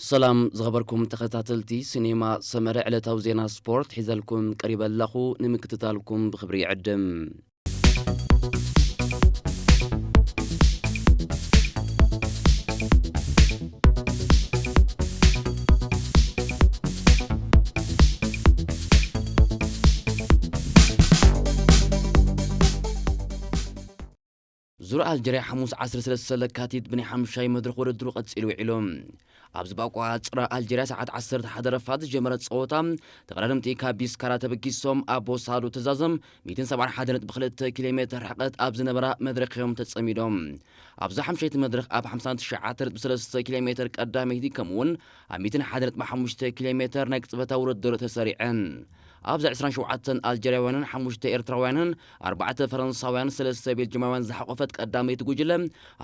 سلام زغبركم تخطاتلتي سينما سمر على زينا سبورت حزالكم قريبا لخو نمكتتالكم بخبري عدم زرع الجري حموس عصر سلسلة كاتيد بني حمشاي مدرخ وردرو قتسيلو علوم أبز باقوا صرا الجري ساعات عصر تحضر فاد جمرت صوتا تقررمتي كابيس كارات بكيسوم أبو صادو تزازم 271 بخلت كيلومتر حقت أبز نبرا مدرخ يوم تتصميدوم أبز حمشيت مدرخ أب 59 بسلسة كيلومتر قدامي دي كمون 201 كيلومتر نكتبتا وردرو تسريعا أبز 27 الجريوانن 5 إيرتراوانن 4 فرنساوያን 3 ቤልጅማውያን ዝሓቆፈት ቀዳመይቲ ጉጅለ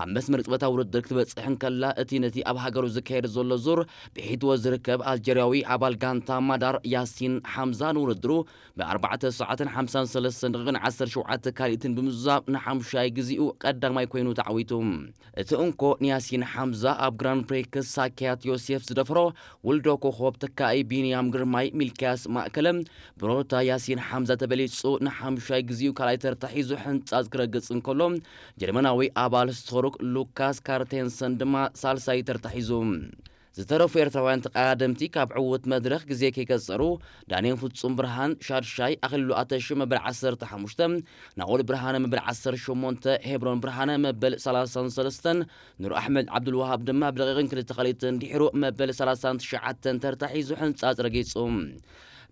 ኣብ መስመር ፅበታ ውድድር ክትበፅሕን ከላ እቲ ነቲ ኣብ ሃገሩ ዝካየድ ዘሎ ዙር ብሒትዎ ዝርከብ ኣልጀርያዊ ኣባል ጋንታ ማዳር ያሲን ሓምዛ ንውድድሩ ብ4 ሰዓትን 53 ደቂቃን 17 ካልእትን ብምዛብ ንሓምሻይ ግዚኡ ቀዳማይ ኮይኑ ተዓዊቱ እቲ እንኮ ንያሲን ሓምዛ ኣብ ግራንድ ፕሪክስ ሳኪያት ዮሴፍ ዝደፍሮ ውልዶ ኮኸብ ተካኢ ቢንያም ግርማይ ሚልክያስ ማእከለም ብሮታ ያሲን ሓምዛ ተበሊጹ ንሓምሻይ ግዚኡ ካልኣይ ተርታ ሒዙ ሕንጻዝ ክረግጽ እንከሎ ጀርመናዊ ኣባል ስቶሩክ ሉካስ ካርቴንሰን ድማ ሳልሳይ ተርታ ሒዙ ዝተረፉ ኤርትራውያን ተቃዳምቲ ካብ ዕውት መድረኽ ግዜ ከይቀጸሩ ዳንኤል ፍጹም ብርሃን ሻድሻይ ኣኽሊሉ ኣተሽ መበል 15 ናኦል ብርሃነ መበል 18 ሄብሮን ብርሃነ መበል 33 ኑር ኣሕመድ ዓብዱልዋሃብ ድማ ብደቂቕን 2 ኸሊትን ድሒሩ መበል 39 ተርታ ሒዙ ሕንጻጽ ረጊጹ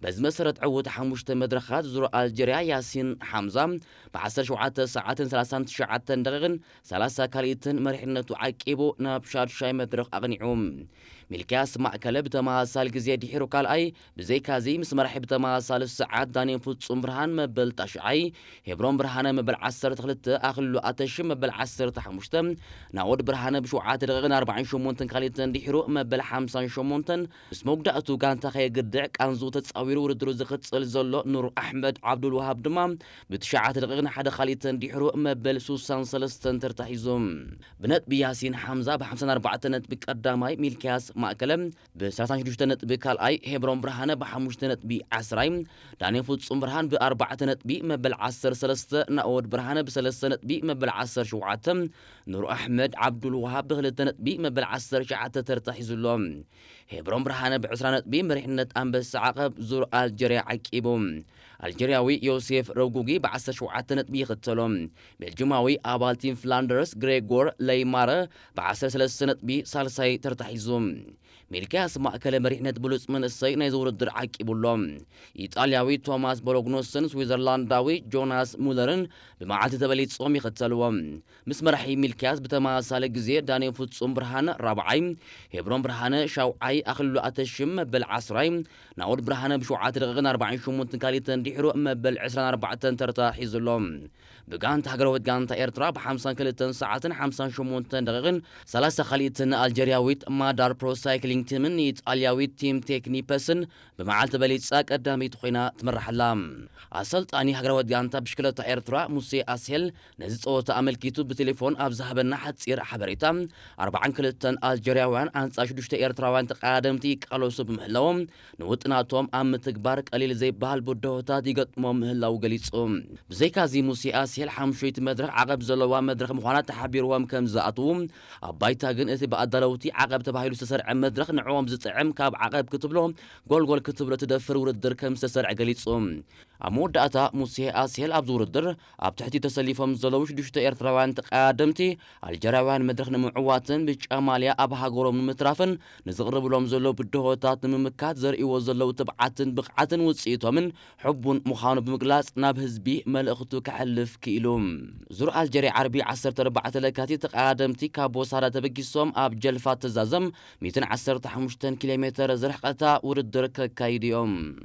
بز مسرت عود حموش مدرخات زور الجريا ياسين حمزة بعشر شوعات ساعات 39 دقيقة 3 كاليتن مرحلة عقيبو نابشار شاي مدرخ أغنيهم ملكاس مأكل بتماثال جزيد حيرو قال أي بزي كازي مسمرح بتماثال الساعات داني فوتسوم برهان مبل تشعي هبرون برهان مبل 10 تخلت أخلو أتش مبل 10 تحمشتم نعود برهان بشوعات دقيقة 40 شمونتن كاليتن دحيرو مبل 50 شمونتن سموك دقتو كان تخي قدعك أنزو تتصاويرو وردرو زقتصل زلو نور أحمد عبدالوهاب دمام بتشعات دقيقة حدا خاليتن دحيرو مبل سوسان سلستن ترتحيزوم بنت بياسين حمزة ب 54 نت بقداماي ملكاس مأكلم ب36 نت بكالأي هبرون برهانة ب5 نت ب10 داني فوتسوم برهان ب4 نت مبل 10 سلسة ناود برهانة ب3 نت مبل 10 شوعاتم نور أحمد عبدالوهاب ب2 نت مبل 10 شعات ترتحيزلهم هبرون برهانة ب10 نت مرحنة أنبس عقب زور الجريا عكيبهم الجرياوي يوسف روغوغي ب17 نت بيختلهم بالجماوي أبالتين فلاندرز غريغور ليمارا ب13 نت بسالساي ترتحيزهم ميلكاس مأكل مريحنة بلوس من السي نيزور الدر عكيبولهم إيطالياوي توماس بولوغنوسن سويزرلانداوي جوناس مولرن بمعاد تبليت صوم يختلهم مسمرحي ميلكاس بتماثال جزير داني فوتسوم برهان رابعين هبرون برهان شاوعي أخلو أتشم بالعصرين نعود برهان بشوعات رغن 40 شمون تنكاليتن دحرو مبل 24 ترتاحيز لهم بقانت هجروت قانت إيرترا ب52 ساعة 58 دقيقة 3 خليتن الجرياويت مادار برو سايكلينج تيمن إيطالياويت تيم تكني بسن بمعالت بليت ساك قدامي تخينا تمرح اللام أصلت أني هجروت قانت بشكلة إيرترا موسي أسهل نزيت أو تأمل كيتو بتليفون أبزها بالنحت سير حبريتام 4 كلتن الجرياوان أنت أشدوشت إيرتراوان تقادمتي قالوسو بمحلوم نوتناتهم أم تكبارك قليل زي بحال بدوهتا ديقتمهم مهلاو قليتهم بزي كازي موسي أسهل حمشويت مدرخ عقب زلوا مدرخ مخوانات تحبيروهم كم زاقتوهم أبايتا قن إثي بقدلوتي عقب تباهيلو سسرع مدرخ نعوهم زتعم كاب عقب كتبلهم قول كتبلو تدفر وردر كم سسرع قليتهم أمود داتا موسي أسهل أبزور الدر أبتحتي تسليفهم زلوش دوشتا إرتراوان تقادمتي الجراوان مدرخ نمعواتن بيش أماليا أبها قروم نمترافن نزغرب لهم زلو بدوهتات نممكات زرقي وزلو تبعاتن بقعاتن وصيتهم حبون مخانو بمقلاس ناب هزبي ملأختو كحلف كيلوم زور الجري عربي 14 لكاتي تقادمتي كابو سارة تبقيسوم أب جلفات تزازم 215 كيلومتر زرحقتا وردر كايديوم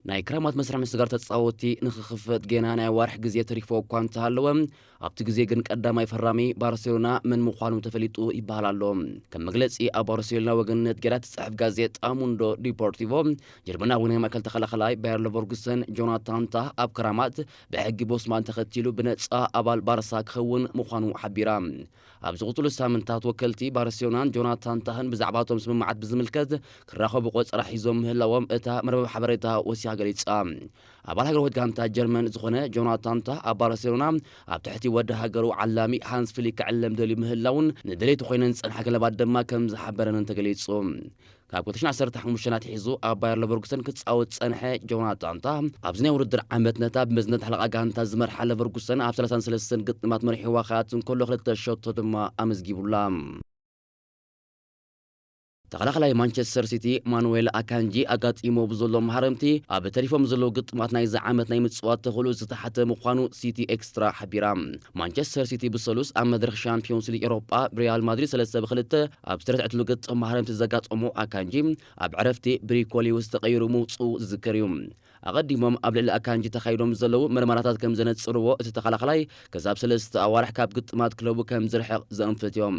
ናይ ክራማት መስርሕ ምስጋር ተጻወቲ ንኽኽፈት ጌና ናይ ዋርሕ ግዜ ተሪፎ እኳ እንተሃለወ ኣብቲ ግዜ ግን ቀዳማይ ፈራሚ ባርሴሎና ምን ምዃኑ ተፈሊጡ ይበሃል ኣሎ። ከም መግለጺ ኣብ ባርሴሎና ወገንነት ጌራ ትጽሕፍ ጋዜጣ ሙንዶ ዲፖርቲቮ ጀርመናዊ ናይ ማእከል ተኸላኻላይ ባየር ሌቨርኩሰን ጆናታን ታህ ኣብ ክራማት ብሕጊ ቦስማን ተኸቲሉ ብነጻ አባል ባርሳ ክኸውን ምዃኑ ሓቢራ። ኣብ ዝቕፅሉ ሳምንታት ወከልቲ ባርሴሎናን ጆናታን ታህን ብዛዕባ እቶም ስምምዓት ብዝምልከት ክራኸቡ ቆፅራ ሒዞም ምህላዎም እታ መርበብ ሓበሬታ ወሲያ ገሊጻ። ኣባል ሃገር ጋንታ ጀርመን ዝኾነ ጆናታን ታህ ኣብ ባርሴሎና ኣብ ትሕቲ ወዲ ሃገሩ ዓላሚ ሃንስ ፍሊክ ክዕለም ደልዩ ምህላውን ንድሌቱ ኮይነን ዝጸንሐ ገለባት ድማ ከም ዝሓበረንን ተገሊጹ። ካብ 2015 ኣትሒዙ ኣብ ባየር ሌቨርኩሰን ክጻወት ጸንሐ ጆናታን ታህ ኣብዚ ናይ ውድድር ዓመት ነታ ብመዝነት ሓለቓ ጋንታ ዝመርሓ ሌቨርኩሰን ኣብ 33 ግጥማት መሪሕዋ ኸኣትን ከሎ 2 ሸቶ ድማ ኣመዝጊቡላ። ተኸላኻላይ ማንቸስተር ሲቲ ማኑዌል ኣካንጂ ኣጋጢሞ ብዘሎ መሃረምቲ ኣብ ተሪፎም ዘለዉ ግጥማት ናይ ዓመት ናይ ምጽዋት ተኽእሎ ዝተሓተ ምዃኑ ሲቲ ኤክስትራ ሓቢራ። ማንቸስተር ሲቲ ብሰሉስ ኣብ መድረኽ ሻምፒዮንስ ሊግ ኤውሮጳ ብሪያል ማድሪድ 3-2 ኣብ ዝተረትዕትሉ ግጥም መሃረምቲ ዘጋጠሙ ኣካንጂ ኣብ ዕረፍቲ ብሪኮሊውስ ተቐይሩ ምውፅኡ ዝዝከር እዩ። ኣቐዲሞም ኣብ ልዕሊ ኣካንጂ ተኻይዶም ዘለዉ ምርመራታት ከም ዘነጽርዎ እቲ ተኸላኻላይ ክሳብ 3 ኣዋርሕ ካብ ግጥማት ክለቡ ከም ዝርሕቕ ዘንፍት እዮም።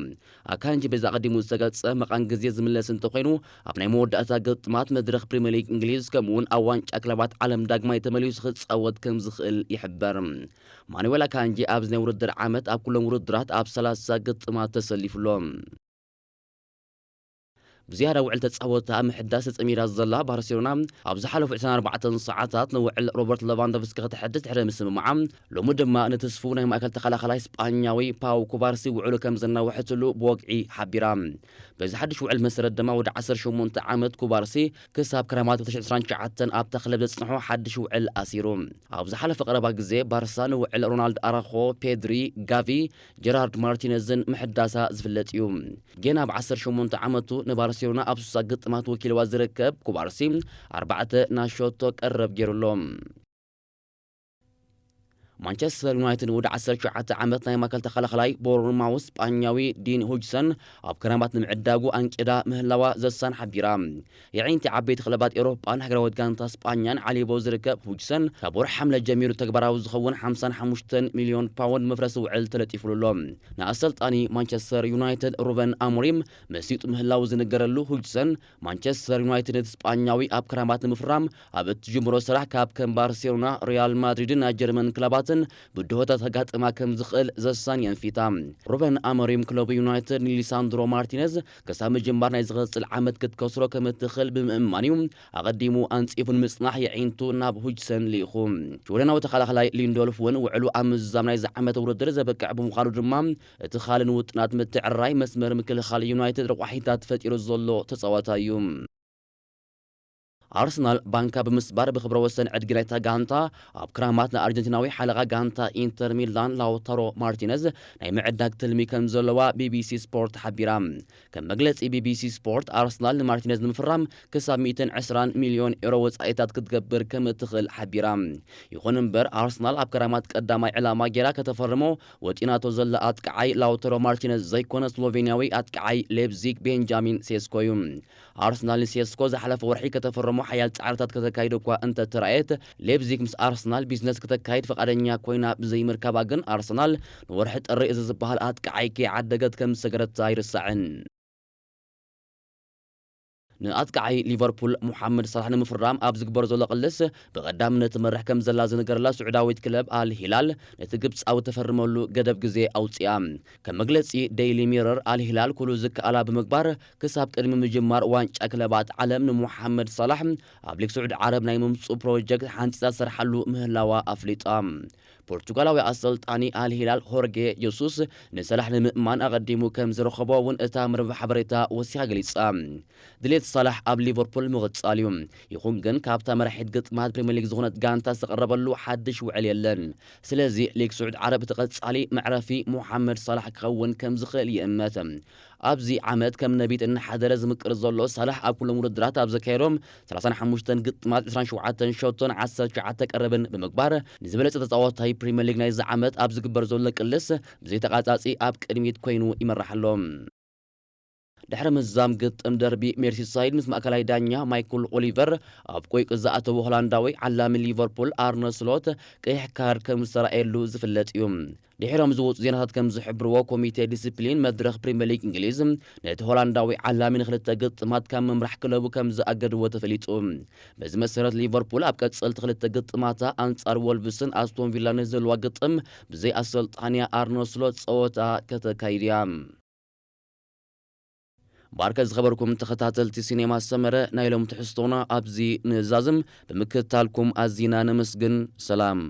ኣካንጂ በዚ ኣቐዲሙ ዝተገልጸ መቓን ግዜ ዝምለስ እንተኾይኑ ኣብ ናይ መወዳእታ ግጥማት መድረኽ ፕሪምየር ሊግ እንግሊዝ ከምኡውን ኣብ ዋንጫ ክለባት ዓለም ዳግማይ ተመሊሱ ክጻወት ከም ዝኽእል ይሕበር። ማኑዌል ኣካንጂ ኣብዚ ናይ ውድድር ዓመት ኣብ ኩሎም ውድድራት ኣብ 30 ግጥማት ተሰሊፉሎም። ብዝያዳ ውዕል ተጻወታ ምሕዳስ ተጸሚዳ ዘላ ባርሴሎና ኣብ ዝሓለፉ 24 ሰዓታት ንውዕል ሮበርት ሌቫንዶቭስኪ ክትሕድስ ድሕሪ ምስምምዓ ሎሚ ድማ ንተስፉ ናይ ማእከል ተኸላኻላይ ስጳኛዊ ፓው ኩባርሲ ውዕሉ ከም ዘናውሐትሉ ብወግዒ ሓቢራ። በዚ ሓድሽ ውዕል መሰረት ድማ ወዲ 18 ዓመት ኩባርሲ ክሳብ ክረማት 2029 ኣብታ ክለብ ዘጽንሖ ሓድሽ ውዕል ኣሲሩ። ኣብ ዝሓለፈ ቀረባ ግዜ ባርሳ ንውዕል ሮናልድ ኣራኾ፣ ፔድሪ፣ ጋቪ፣ ጀራርድ ማርቲነዝን ምሕዳሳ ዝፍለጥ እዩ። ጌና ብ18 ዓመቱ ንባርሴሎና ኣብ 60 ግጥማት ወኪልዋ ዝርከብ ኩባርሲ 4 ናሾቶ ቀረብ ገይሩሎም። ማንቸስተር ዩናይትድ ወዲ 19 ዓመት ናይ ማእከል ተኸላኻላይ ቦርንማውስ ስጳኛዊ ዲን ሁጅሰን ኣብ ክረማት ንምዕዳጉ ኣንቂዳ ምህላዋ ዘሳን ሓቢራ። የዒንቲ ዓበይቲ ክለባት ኤውሮጳን ሃገራዊት ጋንታ ስጳኛን ዓሊቦ ዝርከብ ሁጅሰን ካብ ወርሒ ሓምለ ጀሚሩ ተግባራዊ ዝኸውን 55 ሚልዮን ፓውንድ መፍረሲ ውዕል ተለጢፉሉሎ። ንኣሰልጣኒ ማንቸስተር ዩናይትድ ሩበን ኣሞሪም መሲጡ ምህላው ዝነገረሉ ሁጅሰን ማንቸስተር ዩናይትድ ነቲ ስጳኛዊ ኣብ ክረማት ንምፍራም ኣብ እትጅምሮ ስራሕ ካብ ከም ባርሴሎና፣ ሪያል ማድሪድን ናይ ጀርመን ክለባት ብድሆታት ተጋጥማ ከም ዝኽእል ዘሳን የንፊታ። ሩበን ኣሞሪም ክለብ ዩናይትድ ሊሳንድሮ ማርቲነዝ ክሳብ ምጅማር ናይ ዝቐጽል ዓመት ክትከስሮ ከም እትኽእል ብምእማን እዩ ኣቐዲሙ ኣንጺፉን ምጽናሕ የዒንቱ ናብ ሁጅሰን ልኢኹ። ጆርዳናዊ ተኸላኻላይ ሊንዶልፍ እውን ውዕሉ ኣብ ምዝዛም ናይ ዝዓመተ ውድድር ዘበቅዕ ብምዃኑ ድማ እቲ ኻልን ውጥናት ምትዕርራይ መስመር ምክልኻል ዩናይትድ ረቋሒታት ፈጢሩ ዘሎ ተጻዋታ እዩ። ኣርሰናል ባንካ ብምስባር ብክብረ ወሰን ዕድጊ ናይታ ጋንታ ኣብ ክራማት ንኣርጀንቲናዊ ሓለቓ ጋንታ ኢንተር ሚላን ላውታሮ ማርቲነዝ ናይ ምዕዳግ ትልሚ ከም ዘለዋ ቢቢሲ ስፖርት ሓቢራ። ከም መግለፂ ቢቢሲ ስፖርት ኣርሰናል ንማርቲነዝ ንምፍራም ክሳብ 120 ሚልዮን ዩሮ ወጻኢታት ክትገብር ከም እትኽእል ሓቢራ። ይኹን እምበር ኣርሰናል ኣብ ክራማት ቀዳማይ ዕላማ ጌራ ከተፈርሞ ወጢናቶ ዘላ ኣጥቃዓይ ላውታሮ ማርቲነዝ ዘይኮነ ስሎቬንያዊ ኣጥቃዓይ ሌፕዚግ ቤንጃሚን ሴስኮ እዩ። ኣርሰናል ንሴስኮ ዝሓለፈ ወርሒ ከተፈርሞ ሓያል ጻዕርታት ከተካይድ እኳ እንተተረኣየት ሌፕዚግ ምስ ኣርሰናል ቢዝነስ ከተካይድ ፈቃደኛ ኮይና ብዘይምርካባ ግን ኣርሰናል ንወርሒ ጥሪ እዚ ዝበሃል ኣጥቃዓይ ከይዓደገት ከም ዝሰገረታ ኣይርሳዕን። ንኣጥቃዓይ ሊቨርፑል ሙሐመድ ሰላሕ ንምፍራም ኣብ ዝግበር ዘሎ ቅልስ ብቐዳምነት ትመርሕ ከም ዘላ ዝነገረላ ስዑዳዊት ክለብ ኣልሂላል ነቲ ግብፃዊ ተፈርመሉ ገደብ ግዜ ኣውፅያ። ከም መግለፂ ዴይሊ ሚረር ኣልሂላል ኩሉ ዝከኣላ ብምግባር ክሳብ ቅድሚ ምጅማር ዋንጫ ክለባት ዓለም ንሙሐመድ ሰላሕ ኣብ ሊግ ስዑድ ዓረብ ናይ ምምፁእ ፕሮጀክት ሓንፂዛ ዝሰርሓሉ ምህላዋ ኣፍሊጣ። ፖርቱጋላዊ ኣሰልጣኒ ኣልሂላል ሆርጌ ጀሱስ ንሰላሕ ንምእማን ኣቐዲሙ ከም ዝረኸቦ እውን እታ መርበብ ሓበሬታ ወሲኻ ገሊጻ። ድሌት ሰላሕ ኣብ ሊቨርፑል ምቕጻል እዩ። ይኹን ግን ካብታ መራሒት ግጥማት ፕሪምየር ሊግ ዝኾነት ጋንታ ዝተቐረበሉ ሓድሽ ውዕል የለን። ስለዚ ሊግ ስዑድ ዓረብ ተቐጻሊ መዕረፊ ሙሐመድ ሰላሕ ክኸውን ከም ዝኽእል ይእመት። ኣብዚ ዓመት ከም ነቢት እናሓደረ ዝምቅር ዘሎ ሰላሕ ኣብ ኩሎም ውድድራት ኣብ ዘካየዶም 35 ግጥማት 27 ሾቶን 19 ቀረብን ብምግባር ንዝበለጸ ተጻዋታይ ፕሪምየር ሊግ ናይዚ ዓመት ኣብ ዝግበር ዘሎ ቅልስ ብዘይ ተቓጻጺ ኣብ ቅድሚት ኮይኑ ይመርሓሎም። ድሕሪ ምዛም ግጥም ደርቢ ሜርሲሳይድ ምስ ማእከላይ ዳኛ ማይክል ኦሊቨር ኣብ ቆይ ቅዝኣተዎ ሆላንዳዊ ዓላሚ ሊቨርፑል ኣርነ ስሎት ቀይሕ ካርድ ከም ዝተራእየሉ ዝፍለጥ እዩ ድሕሮም ዝወፁ ዜናታት ከም ዝሕብርዎ ኮሚቴ ዲሲፕሊን መድረኽ ፕሪምየር ሊግ እንግሊዝ ነቲ ሆላንዳዊ ዓላሚ ንክልተ ግጥማት ካብ ምምራሕ ክለቡ ከም ዝኣገድዎ ተፈሊጡ በዚ መሰረት ሊቨርፑል ኣብ ቀጸልቲ ክልተ ግጥማታ ኣንጻር ወልቭስን ኣስቶን ቪላን ዘለዋ ግጥም ብዘይ ኣሰልጣንያ ኣርነ ስሎት ፀወታ ከተካይድ እያ ባርከ ዝኸበርኩም ተኸታተልቲ ሲኔማ ሰመረ ናይ ሎም ትሕዝቶና ኣብዚ ንዛዝም ብምክትታልኩም ኣዚና ነመስግን ሰላም